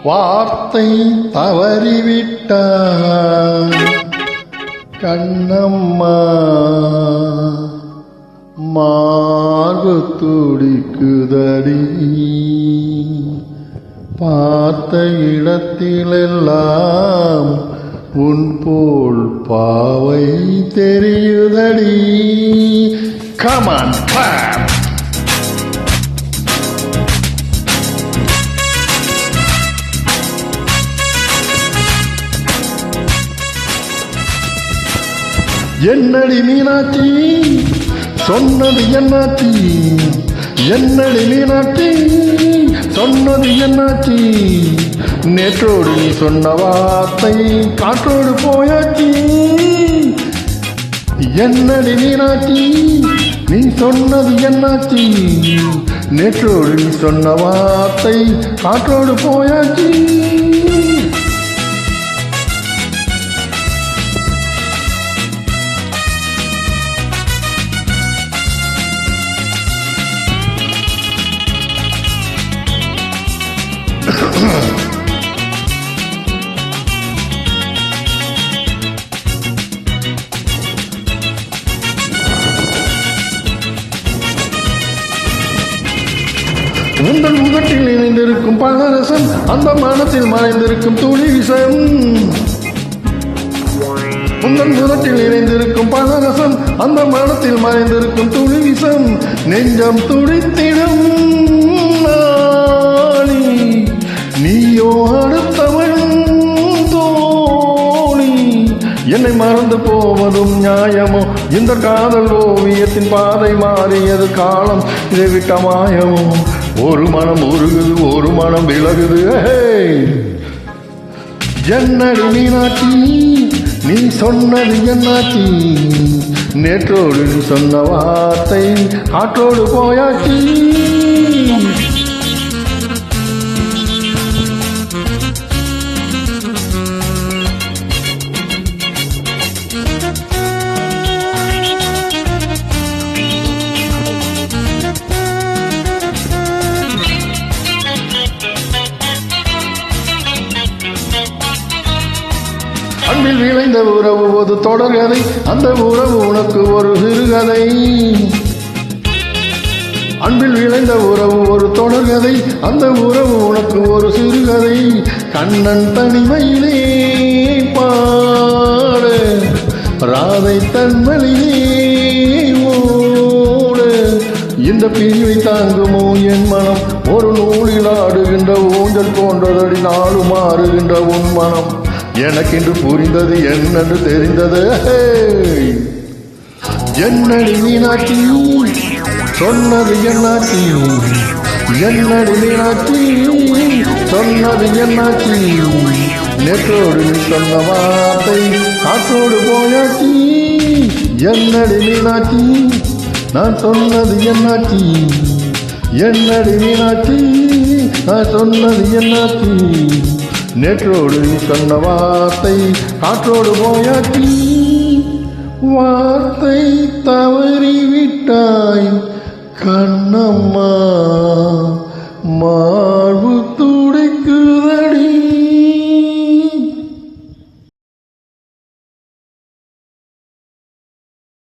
வார்த்தை தவறிவிட்டாய் கண்ணம்மா, மார்பு துடிக்குதடி, பார்த்த இடத்திலெல்லாம் உன் போல் பாவை தெரியுதடி. Come on, clap! என்னடி மீனாட்சி சொன்னது என்னாச்சி, என்னடி மீனாட்சி சொன்னது என்னாச்சி, நேற்றோடு நீ சொன்ன வார்த்தை காற்றோடு போயாச்சி. என்னடி மீனாட்சி நீ சொன்னது என்னாச்சி, நேற்றோடு நீ சொன்ன வார்த்தை காற்றோடு போயாச்சி. உங்கள் முகத்தில் இணைந்திருக்கும் பலரசம், அந்த மனத்தில் மறைந்திருக்கும் துளி விஷம். உங்கள் முகத்தில் இணைந்திருக்கும் பலரசம், அந்த மனத்தில் மறைந்திருக்கும் துளி விஷம். நெஞ்சம் துடித்திடும் நாளி, நீயோ அடுத்தவள் தோழி. என்னை மறந்து போவதும் நியாயமோ? இந்த காதல் ஓவியத்தின் பாதை மாறியது காலம், இதை விட்ட மாயமோ? ஒரு மனம் உருகுது, ஒரு மனம் விலகுது. என்னடி மீனாட்சி நீ சொன்னது என்னாச்சி, நேற்றோடு நீ சொன்ன வார்த்தை காற்றோடு போயாச்சி. அன்பில் விளைந்த உறவு ஒரு தொடர்கதை, அந்த உறவு உனக்கு ஒரு சிறுகதை. அன்பில் விளைந்த உறவு ஒரு தொடர்கதை, அந்த உறவு உனக்கு ஒரு சிறுகதை. கண்ணன் தனிமையிலே பாட, ராதை தன்மலிலே ஓட. இந்த பிரிவை தாங்குமோ என் மனம்? ஒரு நூலில் ஆடுகின்ற ஊஞ்சல் போன்றதடி, நாடு மாறுகின்ற உன் மனம். எனக்கென்று புரிந்தது, என்னென்று தெரிந்தது. என்னடி மீனாட்சி சொன்னது என்னாச்சி, என்னடி மீனாட்சி சொன்னது என்னாச்சி, நேற்றோடு நீ சொன்ன வார்த்தை காற்றோடு போயாச்சி. என்னடி மீனாட்சி நான் சொன்னது என்னாச்சி, என்னடி மீனாட்சி நான் சொன்னது என்னாச்சி, நேற்றோடு சொன்ன வார்த்தை காற்றோடு போயாச்சி. வார்த்தை தவறிவிட்டாய் கண்ணம்மா, மார்பு